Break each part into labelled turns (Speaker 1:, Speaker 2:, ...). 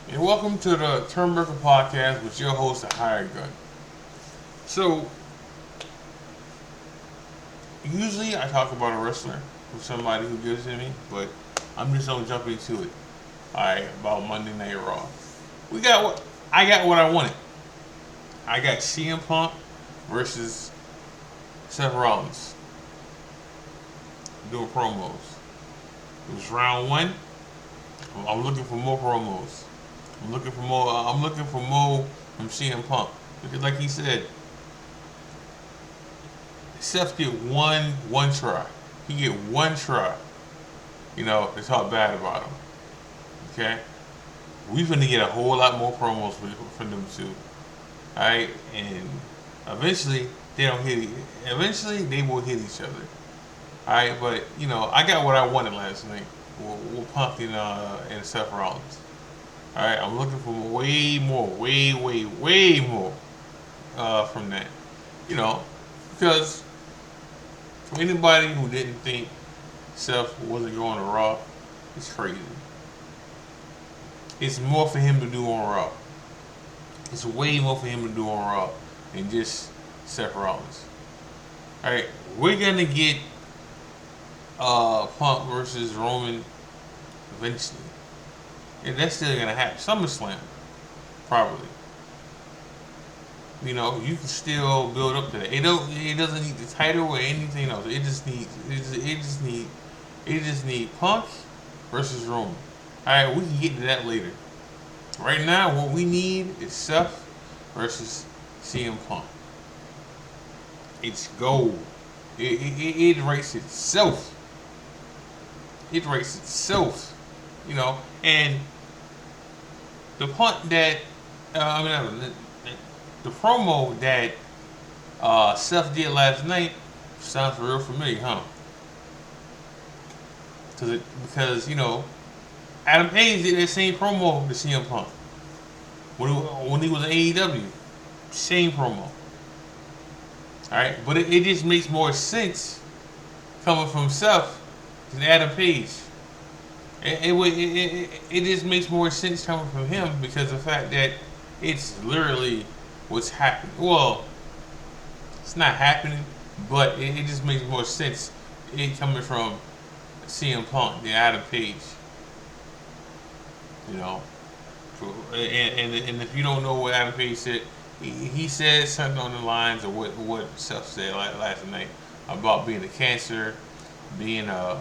Speaker 1: And welcome to the Turnbuckle Podcast with your host, the Hired Gun. So, usually I talk about a wrestler with somebody who gives it to me, but I'm just gonna jump into it. Alright, about Monday Night Raw. I got what I wanted. I got CM Punk versus Seth Rollins doing promos. It was round one. I'm looking for more promos. I'm looking for more. I'm looking for more from CM Punk because, like he said, Seth get one try. He get one try. To talk bad about him. Okay, we finna get a whole lot more promos from them too. All right, and eventually they don't hit. Eventually they will hit each other. All right, but I got what I wanted last night. With Punk and Seth Rollins. All right, I'm looking for way more, way more from that. You know, because for anybody who didn't think Seth wasn't going to Raw, it's crazy. It's more for him to do on Raw. It's way more for him to do on Raw than just Seth Rollins. All right, we're gonna get Punk versus Roman eventually, and that's still gonna happen. SummerSlam, probably. You can still build up to that. It doesn't need the title or anything else. It just need Punk versus Roman. All right, we can get to that later. Right now, what we need is Seth versus CM Punk. It's gold. It writes itself. It writes itself. And the punt that the promo that Seth did last night sounds real familiar, huh? Because Adam Page did that same promo to CM Punk when he was in AEW, same promo. All right, but it just makes more sense coming from Seth than Adam Page. It just makes more sense coming from him because of the fact that it's literally what's happening. Well, it's not happening, but it just makes more sense it coming from CM Punk than Adam Page. You know, and if you don't know what Adam Page said, he said something on the lines of what Seth said last night about being a cancer, being a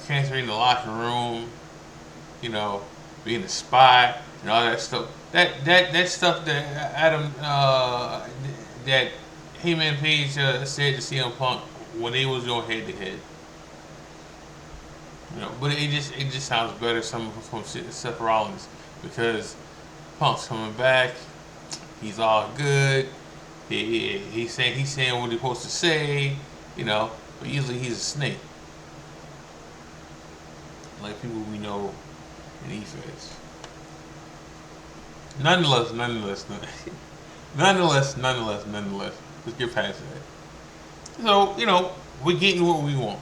Speaker 1: cancer in the locker room, being a spy and all that stuff. That stuff that that Heyman Page said to CM Punk when they was going head to head. But it just sounds better from Seth Rollins because Punk's coming back. He's all good. He's saying what he's supposed to say. But usually he's a snake, like people we know in E-Feds. Nonetheless, nonetheless, let's get past that. So, we're getting what we want.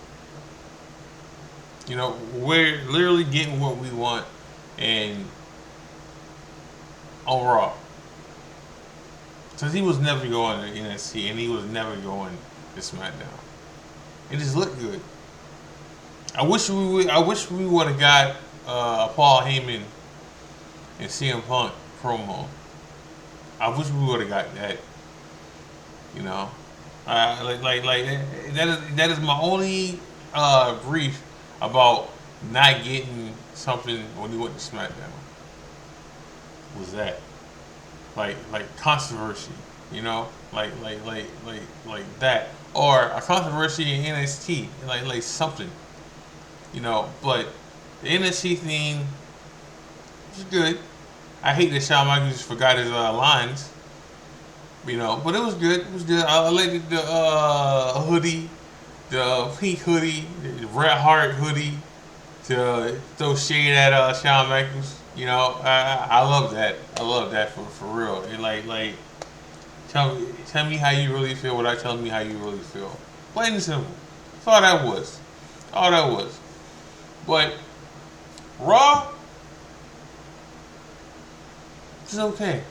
Speaker 1: We're literally getting what we want and on Raw. Because he was never going to NXT and he was never going to SmackDown. It just looked good. I wish we would have got a Paul Heyman and CM Punk promo. I wish we would have got that. That is my only brief about not getting something when he went to SmackDown. Was that like controversy? Like that, or a controversy in NXT, like something. But the NXT thing was good. I hate that Shawn Michaels just forgot his lines. But it was good. It was good. I liked the hoodie, the pink hoodie, the red heart hoodie to throw shade at Shawn Michaels. I love that. I love that for real. And tell me how you really feel without telling me how you really feel. Plain and simple. That's all that was. All that was. But Raw, Which is okay.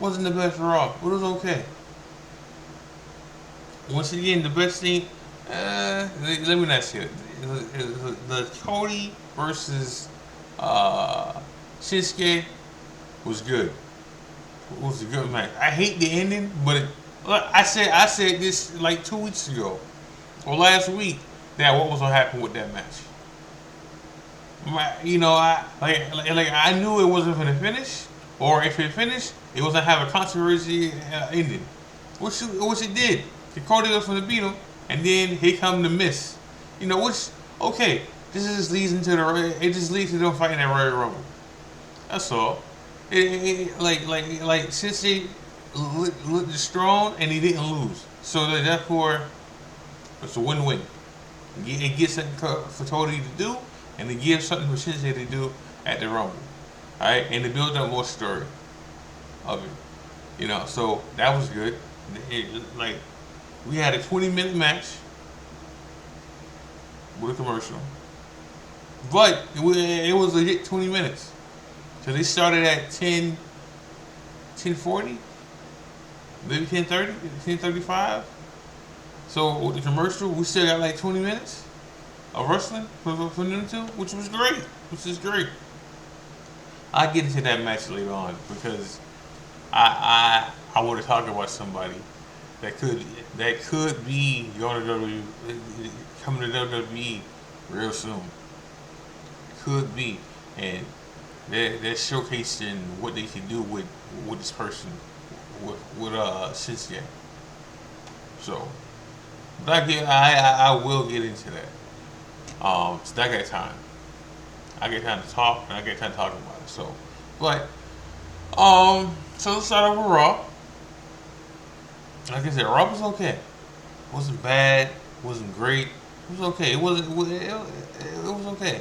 Speaker 1: Wasn't the best Raw, but it was okay. Once again, the best thing. Let me not say it. The Cody versus uh, Shinsuke was good. It was a good match. I hate the ending, but I said this like 2 weeks ago or last week that what was gonna happen with that match. I I knew it wasn't gonna finish, or if it finished, it was gonna have a controversy ending, which it did. The Cody was gonna beat him, and then here come the miss. Which okay, this just leads into it just leads to them fighting at Royal Rumble. That's all. Since they looked strong and he didn't lose, so therefore it's a win-win. It gets something for Cody to do, and it gives something for Shinsuke to do at the Rumble. All right, and to build up more story of it. So that was good. Like we had a 20-minute match with a commercial, but it was legit 20 minutes. So they started at 10:40, maybe 10:30, 10:35. So with the commercial, we still got like 20 minutes of wrestling for them two, which was great. Which is great. I'll get into that match later on because I want to talk about somebody that could be going to WWE, coming to WWE real soon. Could be, and they're showcasing what they can do with this person with Shinsuke. So, but I will get into that. So I got time. I get time to talk, and I get time to talk about it. So, but so let's start over Raw. Like I said, Raw was okay. It wasn't bad. It wasn't great. It was okay. It was okay.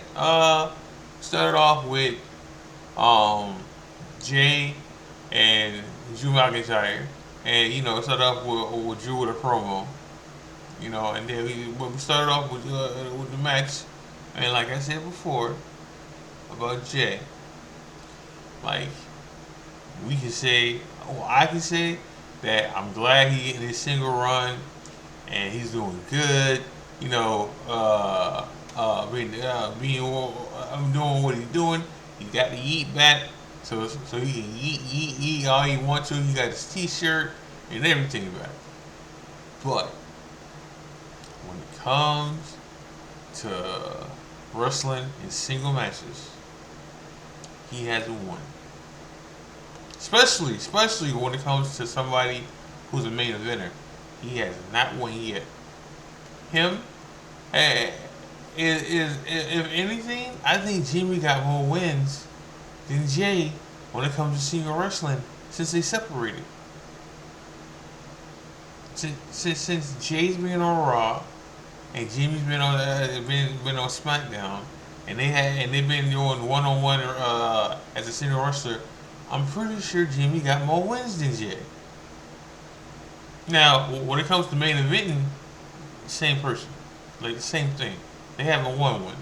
Speaker 1: Started off with Jay and Drew McIntyre, and it started off with Drew with a promo. And then we started off with the match, and like I said before about Jay, like I can say that I'm glad he getting his single run, and he's doing good. Doing what he's doing. He got the yeet back, so he can yeet all he wants to. He got his T-shirt and everything back. But when it comes to wrestling in single matches, he hasn't won. Especially when it comes to somebody who's a main eventer, he has not won yet. Him, if anything, I think Jimmy got more wins than Jay when it comes to single wrestling since they separated. Since Jay's been on Raw and Jimmy's been on SmackDown, and they've been doing one-on-one as a single wrestler, I'm pretty sure Jimmy got more wins than Jay. Now, when it comes to main eventing, same person, like the same thing. They haven't won one.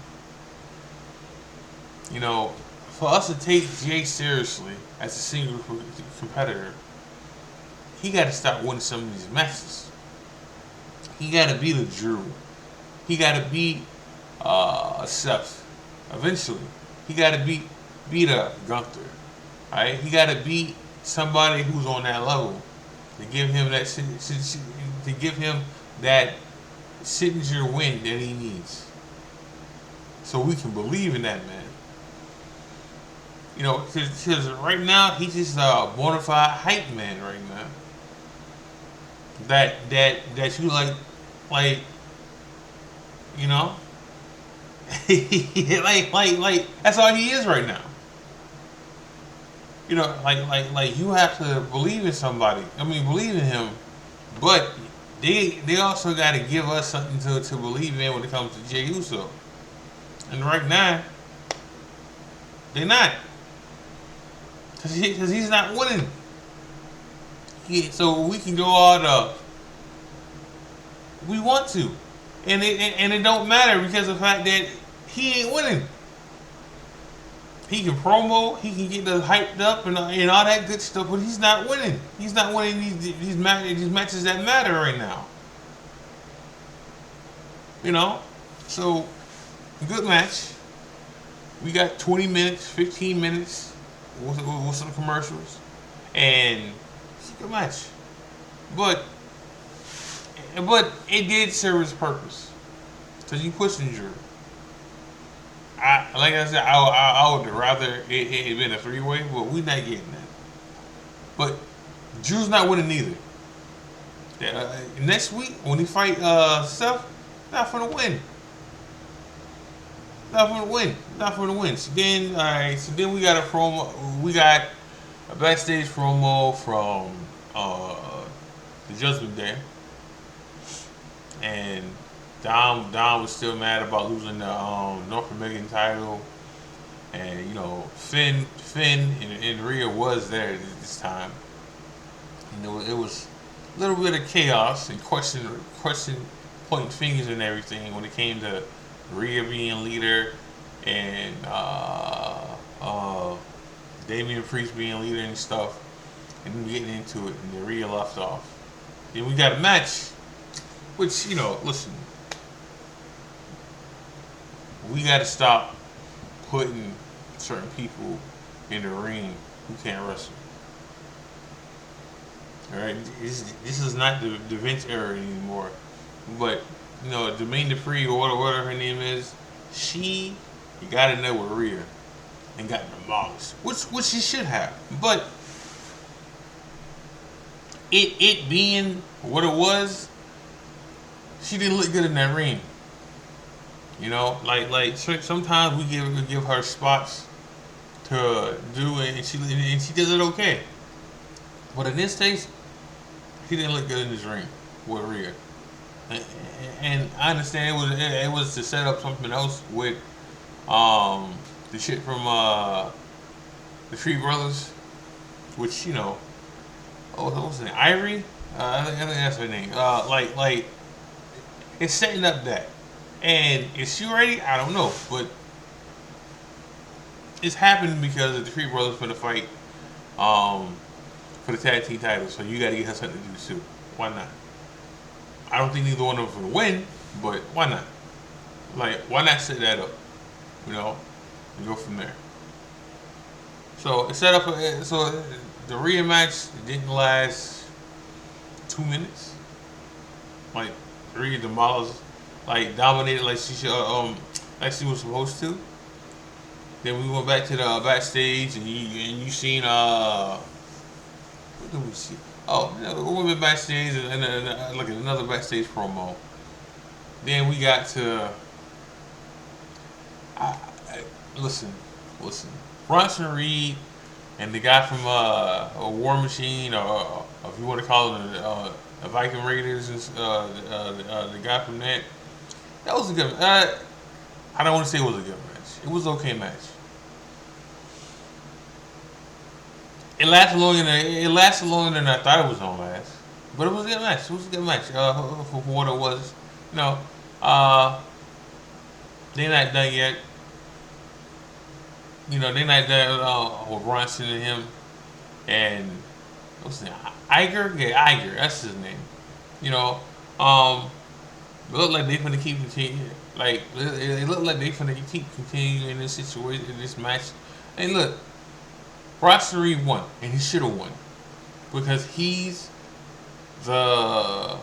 Speaker 1: For us to take Jay seriously as a single competitor, he got to start winning some of these matches. He got to beat a Drew. He got to beat a Seth. Eventually, he got to beat a Gunther. Right? He got to beat somebody who's on that level to give him that signature win that he needs, so we can believe in that man. Because right now he's just a bona fide hype man right now. That you like like that's all he is right now. You have to believe in somebody. I mean, believe in him, but they also got to give us something to believe in when it comes to Jey Uso. And right now, they're not, cause he's not winning. So we can go all we want to, and it don't matter because of the fact that he ain't winning. He can promo, he can get us hyped up and all that good stuff, but he's not winning. He's not winning these matches that matter right now. You know, so good match. We got 20 minutes, 15 minutes with some commercials, and it's a good match. But it did serve its purpose because you pushing Drew. Like I said, I would rather it had been a 3-way, but we not getting that. But Drew's not winning either. Next week when he fight Seth, not for the win. Not for the win. Not for the win. So then, all right. So then we got a promo. We got a backstage promo from the Judgment Day, and Dom was still mad about losing the North American title, and Finn and Rhea was there this time. It was a little bit of chaos and question, pointing fingers and everything when it came to Rhea being leader and Damian Priest being leader and stuff, and then getting into it, and then Rhea left off. Then we got a match, which listen, we got to stop putting certain people in the ring who can't wrestle. All right, this is not the Vince era anymore. But Jermaine Dupri or whatever her name is, she got in there with Rhea and got demolished, which she should have. But it being what it was, she didn't look good in that ring. Like sometimes we give her spots to do it, and she does it okay. But in this case, she didn't look good in this ring with Rhea. And I understand it was to set up something else with the shit from the Tree Brothers, which what was it, Ivory? I think that's her name. Like it's setting up that, and is she ready? I don't know, but it's happening because the Tree Brothers for the fight for the tag team titles. So you got to get her something to do too. Why not? I don't think neither one of them will win, but why not? Like, why not set that up? And go from there. So it set up. So the Rhea match didn't last 2 minutes. Like Rhea demolished, like dominated, like she should, like she was supposed to. Then we went back to the backstage, and you seen what did we see? Oh, we went backstage and look at another backstage promo. Then we got to listen. Bronson Reed and the guy from a War Machine, or if you want to call them the Viking Raiders, and the guy from that. That was a good. I don't want to say it was a good match. It was an okay match. It lasted longer than I thought it was gonna last, but it was a good match. It was a good match for what it was. They're not done yet. They're not done with Bronson and him and what's his name? Iger? Yeah, Iger. That's his name. It looked like they finna keep continuing. Like it looked like they finna keep continuing in this situation, in this match. And look. Bronson Reed won, and he should have won because he's the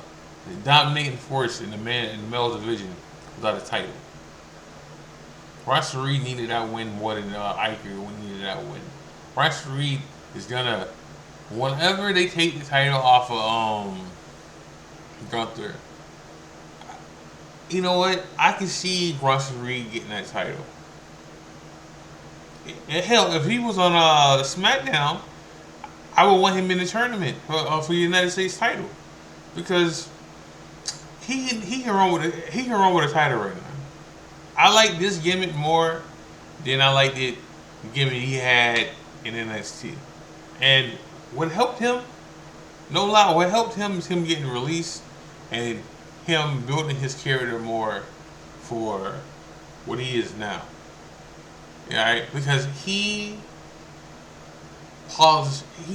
Speaker 1: dominating force in the male division without a title. Bronson Reed needed that win more than Iker needed that win. Bronson Reed is gonna, whenever they take the title off of Gunther, you know what? I can see Bronson Reed getting that title. Hell, if he was on SmackDown, I would want him in the tournament for the United States title because he can run with a title right now. I like this gimmick more than I liked the gimmick he had in NXT. And what helped him, no lie, what helped him is him getting released and him building his character more for what he is now. Right? Because he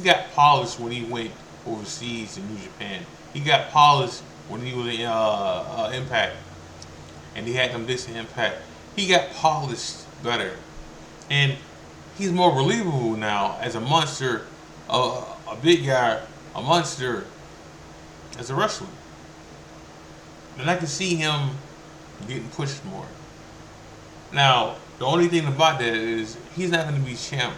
Speaker 1: got polished when he went overseas to New Japan. He got polished when he was in Impact, and he had them decent Impact. He got polished better, and he's more believable now as a monster, a big guy, a monster as a wrestler. And I can see him getting pushed more. Now, the only thing about that is he's not going to be champ.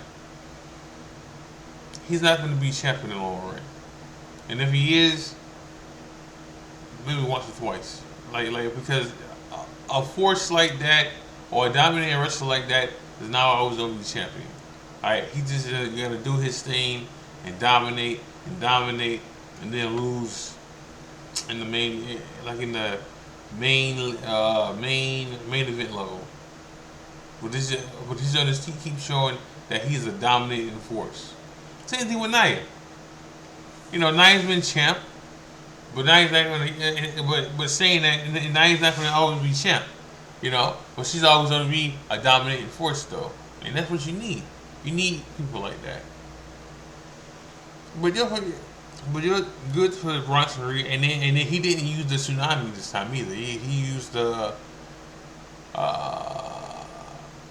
Speaker 1: He's not going to be champ in the long run. And if he is, maybe once or twice. Like because a force like that or a dominating wrestler like that is not always going to be champion. Alright, he's just going to do his thing and dominate, and then lose in the main, like in the main event level. But he's going to keep showing that he's a dominating force. Same thing with Nia. You know, Nia's been champ, but Nia's not going to. But saying that Nia's not going to always be champ. You know, but she's always going to be a dominating force, though, and that's what you need. You need people like that. But you're good for Bronson Reed, and then he didn't use the tsunami this time either. He used the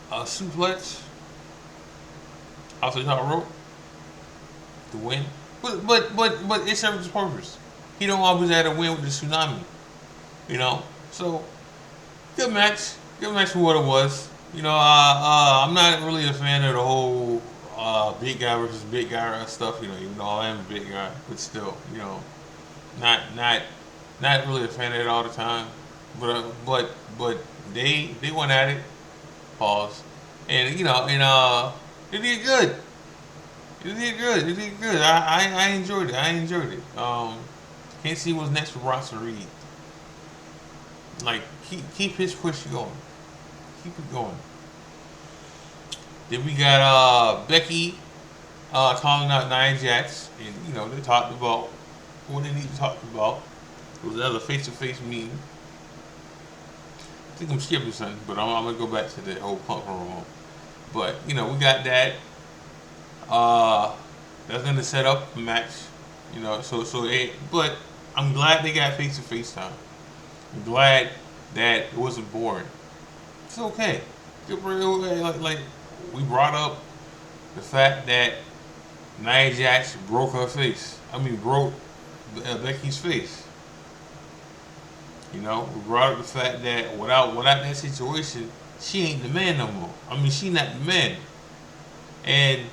Speaker 1: a suplex off the top rope to win. But it serves its purpose. He don't always have to win with the tsunami, you know. So good match, for what it was. You know, I'm not really a fan of the whole big guy versus big guy stuff. You know, even though I am a big guy, but still, you know, not really a fan of it all the time. But they went at it. Pause. And you know, it did good. It did good. I enjoyed it. Can't see what's next for Bronson Reed. Like keep his push going. Keep it going. Then we got Becky calling out Nia Jax, and you know they talked about what they need to talk about. It was another face-to-face meeting. I think I'm skipping something, but I'm gonna go back to the whole Punk promo. But you know we got that. That's gonna set up a match. You know, but I'm glad they got face-to-face time. I'm glad that it wasn't boring. It's okay. Like we brought up the fact that Nia Jax broke her face. I mean, broke Becky's face. You know, we brought up the fact that without that situation, she ain't the man no more. I mean, she not the man. And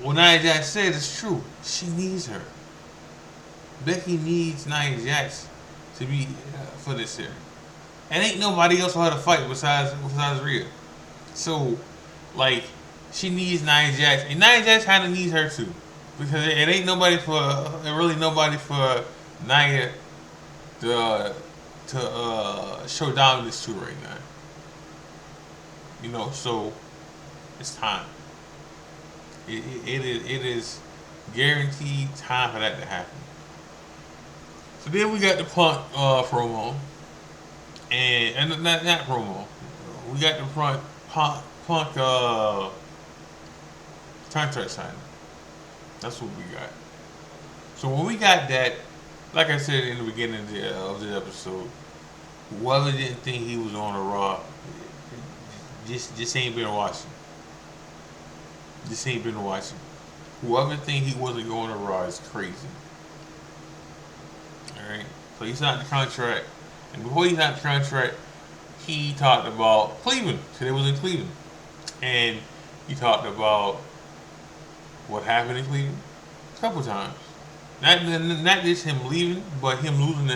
Speaker 1: what Nia Jax said is true. She needs her. Becky needs Nia Jax to be for this here. And ain't nobody else for her to fight besides Rhea. So, like, she needs Nia Jax, and Nia Jax kind of needs her too, because it ain't nobody for Nia to show dominance to right now. You know, so it's time. It is guaranteed time for that to happen. So then we got the Punk promo, and not promo. We got the Punk contract signing. That's what we got. So when we got that, like I said in the beginning of the episode, whoever didn't think he was on a Raw, just ain't been watching. Just ain't been watching. Whoever think he wasn't going to Raw is crazy. Alright? So he signed the contract. And before he signed the contract, he talked about Cleveland. So it was in Cleveland. And he talked about what happened in Cleveland a couple times. Not just him leaving, but him losing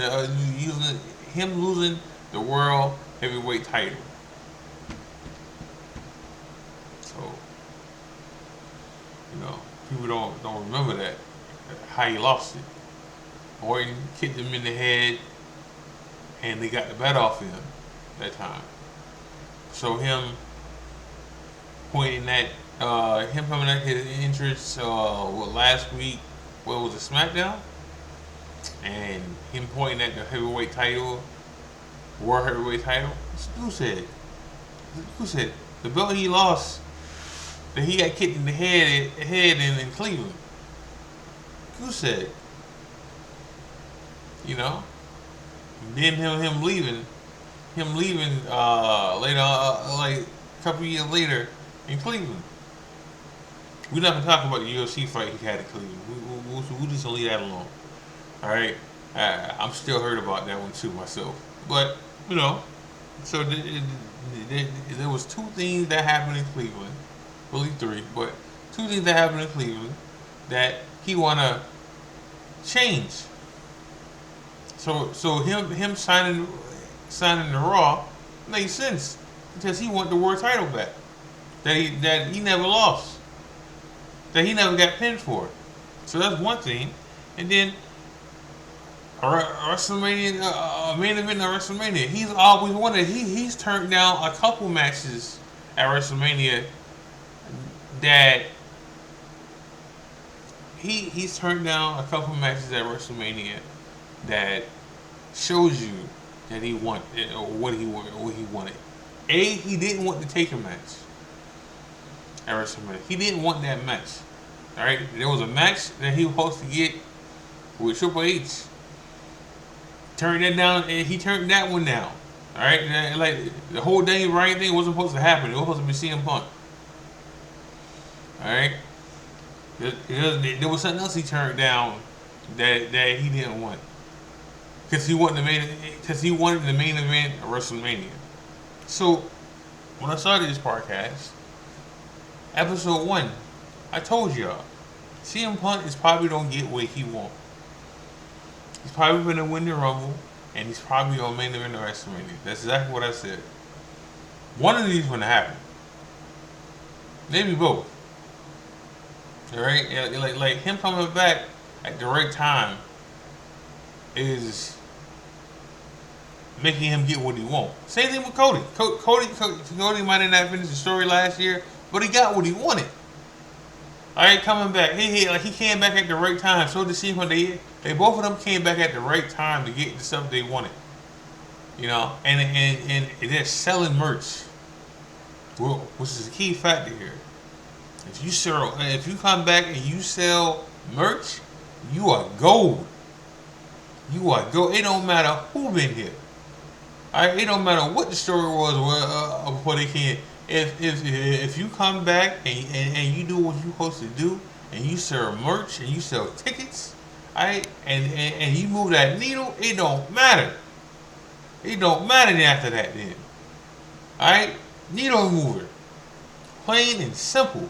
Speaker 1: the world heavyweight title. So, you know, people don't remember that, how he lost it. Orton kicked him in the head, and they got the bet off him that time. So him pointing at him coming at his entrance last week, what was it, SmackDown? And him pointing at the heavyweight title, World Heavyweight title. Who said? The belt he lost, that he got kicked in the head in Cleveland. Goose said, you know. And then him leaving later, like a couple years later in Cleveland. We're not gonna talk about the UFC fight he had in Cleveland. We just gonna leave that alone. All right. I'm still hurt about that one too myself. But you know, so there was two things that happened in Cleveland, really three, but two things that happened in Cleveland that he wanna change. So him signing the Raw makes sense because he want the world title back that he never lost, that he never got pinned for. So that's one thing, and then WrestleMania, main event of WrestleMania. He's always wanted. He's turned down a couple matches at WrestleMania that he's turned down a couple matches at WrestleMania that shows you that he want or what he wanted. He didn't want the Taker match at WrestleMania. He didn't want that match. All right, there was a match that he was supposed to get with Triple H. Turned that down, and he turned that one down. All right, like the whole Daniel Bryan thing wasn't supposed to happen. It was supposed to be CM Punk. All right, there was something else he turned down that he didn't want because he wanted the main event of WrestleMania. So when I started this podcast, episode 1, I told y'all CM Punk is probably gonna get what he wants. He's probably gonna win the Rumble, and he's probably gonna main event of WrestleMania. That's exactly what I said. One of these is gonna happen. Maybe both. Alright? Like him coming back at the right time is making him get what he wants. Same thing with Cody. Cody might have not finished the story last year, but he got what he wanted. Alright, coming back. He came back at the right time. So to see when they both of them came back at the right time to get the stuff they wanted. You know, and they're selling merch, which is a key factor here. If you come back and you sell merch, you are gold. You are gold. It don't matter who been here. Alright, it don't matter what the story was before they came. If you come back and you do what you're supposed to do, and you sell merch and you sell tickets, alright, and you move that needle, it don't matter. It don't matter after that then. Alright? Needle mover. Plain and simple.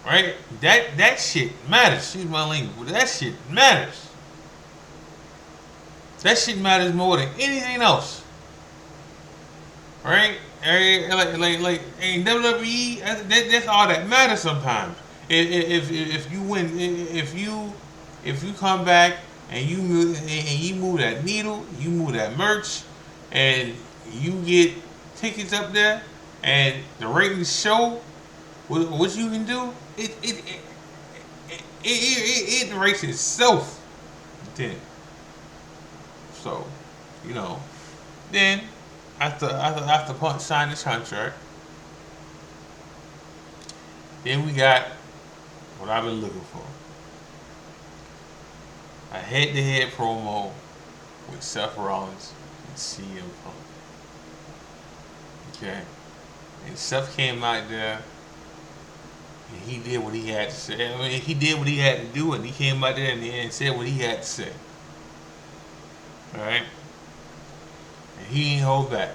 Speaker 1: Right? That shit matters. Excuse my language, but that shit matters. That shit matters more than anything else. Right? Like in WWE, that's all that matters sometimes. If you win, if you come back and you move that needle, you move that merch, and you get tickets up there, and the ratings show what you can do, it rates itself. Then, so you know, then after Punk signed this contract, then we got what I've been looking for. A head-to-head promo with Seth Rollins and CM Punk. Okay. And Seth came out there and he did what he had to say. I mean, he did what he had to do, and he came out there and said what he had to say. Alright? And he ain't hold back.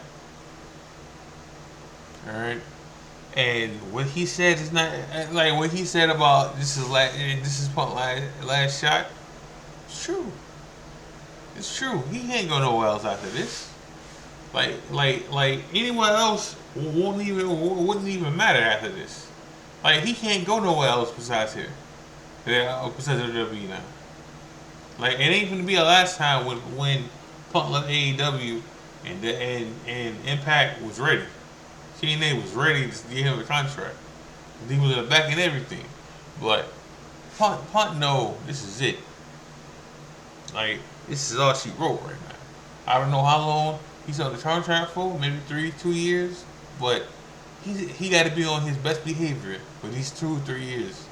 Speaker 1: Alright? And what he said is not like what he said about this is Punk last shot. It's true. It's true. He ain't go nowhere else after this. Like anyone else wouldn't even matter after this. Like he can't go nowhere else besides here. Yeah, besides WWE now. Like it ain't gonna be a last time when Punk left AEW and Impact was ready. TNA was ready to give him a contract. He was in the back and everything. But Punk know this is it. Like, this is all she wrote right now. I don't know how long he's on the contract for, maybe 2 years, but he got to be on his best behavior for these 2 or 3 years,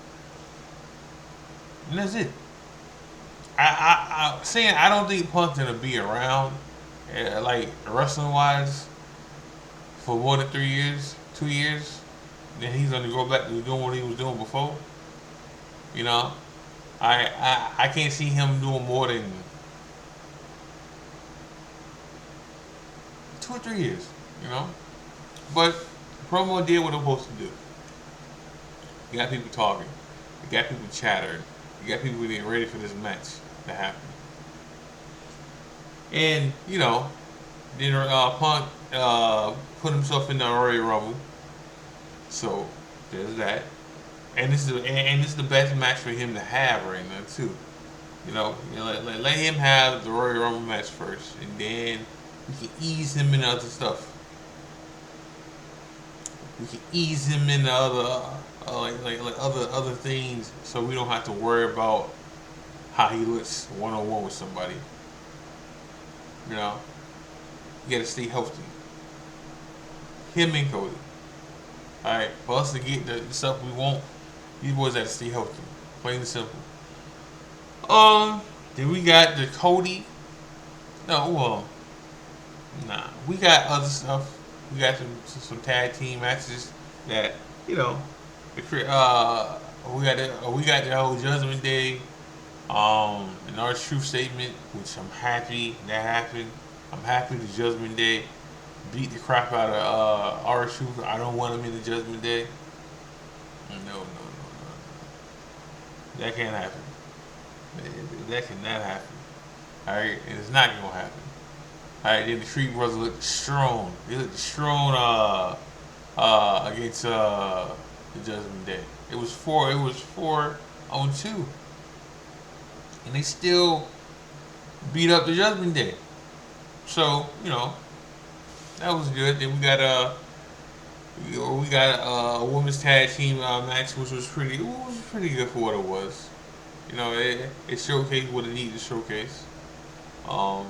Speaker 1: and that's it. Saying I don't think Punk's gonna be around, like wrestling wise, for more than 3 years, 2 years. Then he's gonna go back to doing what he was doing before. You know, I can't see him doing more than 2 or 3 years. You know, but promo did what it was supposed to do. You got people talking, you got people chattering, you got people getting ready for this match to happen. And then Punk put himself in the Royal Rumble, so there's that. And this is the best match for him to have right now too. Let him have the Royal Rumble match first, and then we can ease him into other stuff. We can ease him into other like other things, so we don't have to worry about how he looks 1-on-1 with somebody. You know, you got to stay healthy. Him and Cody. All right, for us to get the stuff we want, these boys got to stay healthy. Plain and simple. Then we got the Cody. No, well, nah. We got other stuff. We got some tag team matches that you know. We got the whole Judgment Day. And our truth statement, which I'm happy that happened. I'm happy the Judgment Day beat the crap out of our truth. I don't want him in the Judgment Day. No. That can't happen. That cannot happen. Alright, and it's not gonna happen. Alright, then the Creed brothers looked strong. They looked strong against the Judgment Day. It was 4 on 2. And they still beat up the Judgment Day. So, that was good. Then we got a women's tag team match, which was pretty good for what it was. It showcased what it needed to showcase. Um,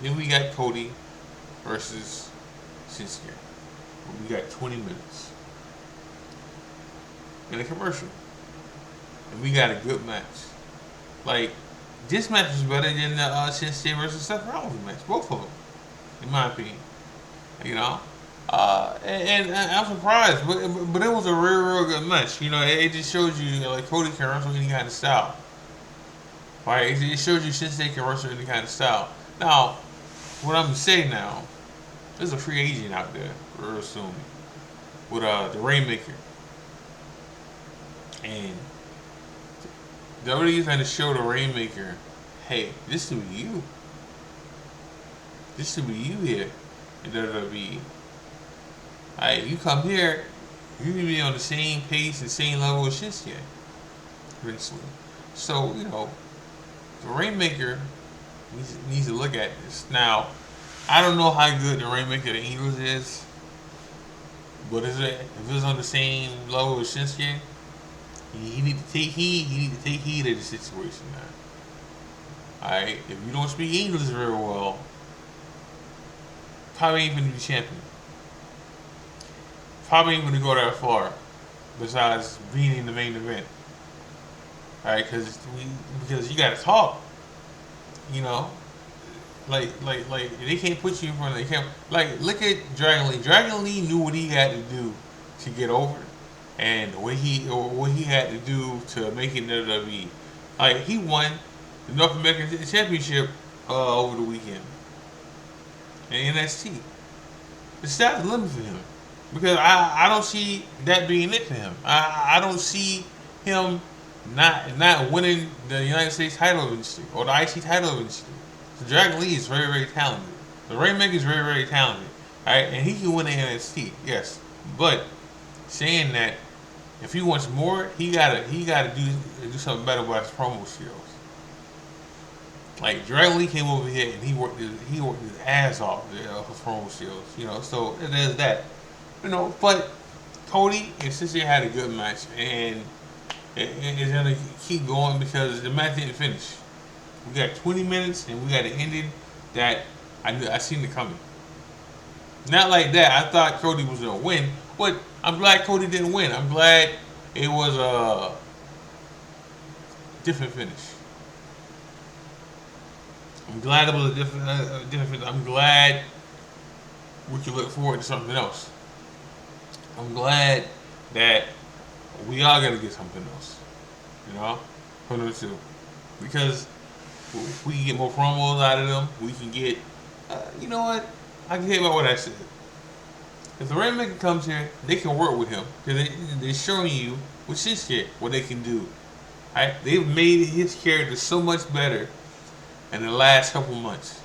Speaker 1: then we got Cody versus Shinsuke. We got 20 minutes and a commercial, and we got a good match. Like, this match was better than the Shinsuke versus Seth Rollins match, both of them, in my opinion. You know, and I'm surprised, but it was a real good match. It just shows you like Cody can wrestle any kind of style. Right? It shows you Shinsuke can wrestle any kind of style. Now, what I'm gonna say now, there's a free agent out there real soon with the Rainmaker, and WWE's trying to show the Rainmaker, hey, this to be you. This to be you here in WWE. Alright, you come here, you can be on the same pace and same level as Shinsuke, eventually. So, the Rainmaker needs to look at this. Now, I don't know how good the Rainmaker the Eagles is, but if it's on the same level as Shinsuke, he need to take heed. He need to take heed of the situation now. Alright, if you don't speak English very well, probably ain't gonna be champion. Probably ain't gonna go that far. Besides being in the main event, alright, because you gotta talk. You know, like they can't put you in front of the camera. Like, look at Dragon Lee. Dragon Lee knew what he had to do to get over, and what he had to do to make it in WWE. Like, he won the North American Championship over the weekend in NXT. The sky's the limit for him, because I don't see that being it for him. I don't see him not winning the United States title eventually, or the IC title eventually. So Dragon Lee is very, very talented. The Rainmaker is very, very talented. Alright, and he can win the NXT, yes. But saying that, if he wants more, he gotta do something better with his promo skills. Like, Dragon Lee came over here and he worked his ass off for promo skills. So there's that. But Cody and Sissy had a good match, and it's gonna keep going because the match didn't finish. We got 20 minutes and we got an ending that I seen it coming. Not like that. I thought Cody was gonna win. But I'm glad Cody didn't win. I'm glad it was a different finish. I'm glad it was a different finish. I'm glad we can look forward to something else. I'm glad that we are gonna get something else. You know, from them two, because we can get more promos out of them. We can get, you know what? I can hear about what I said. If the Rainmaker comes here, they can work with him because they're showing you with Shinsuke what they can do. Right? They've made his character so much better in the last couple months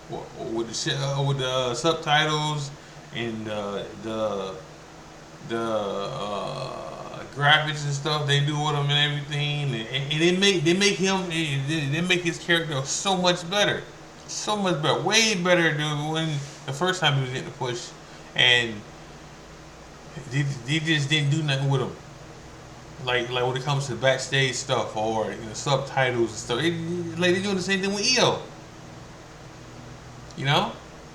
Speaker 1: with the subtitles and the graphics and stuff they do with him and everything, and they make his character so much better, way better than when the first time he was getting the push, and they just didn't do nothing with him. Like when it comes to backstage stuff or subtitles and stuff, like they're doing the same thing with EO. You know,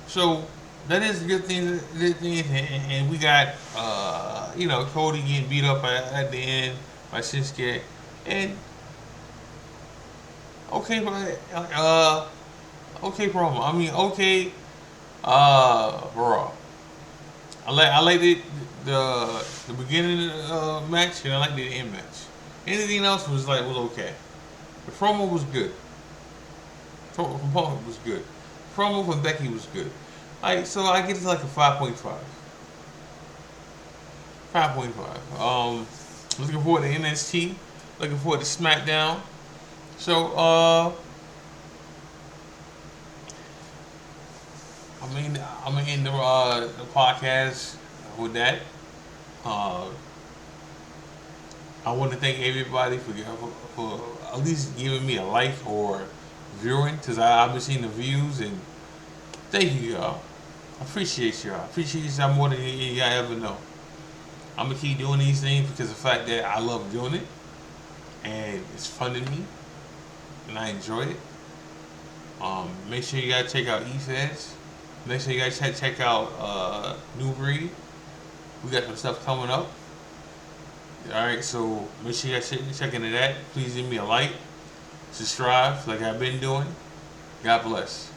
Speaker 1: so that is a good thing. And we got Cody getting beat up at the end by Shinsuke, and okay, okay promo. I mean, okay, Raw. I like the beginning of the match, and I like the end match. Anything else was okay. The promo was good. Promo was good. Promo from Becky was good. So I get it like a 5.5. 5.5. Looking forward to NXT. Looking forward to SmackDown. So I'm gonna end the podcast with that. Uh, I want to thank everybody for at least giving me a like or viewing, because I've been seeing the views, and thank you, y'all. I appreciate y'all. I appreciate y'all more than y'all ever know. I'm gonna keep doing these things because of the fact that I love doing it, and it's fun to me, and I enjoy it. Make sure you guys check out eFeds. Make sure you guys check out New Breed. We got some stuff coming up. Alright, so make sure you guys check into that. Please give me a like, subscribe like I've been doing. God bless.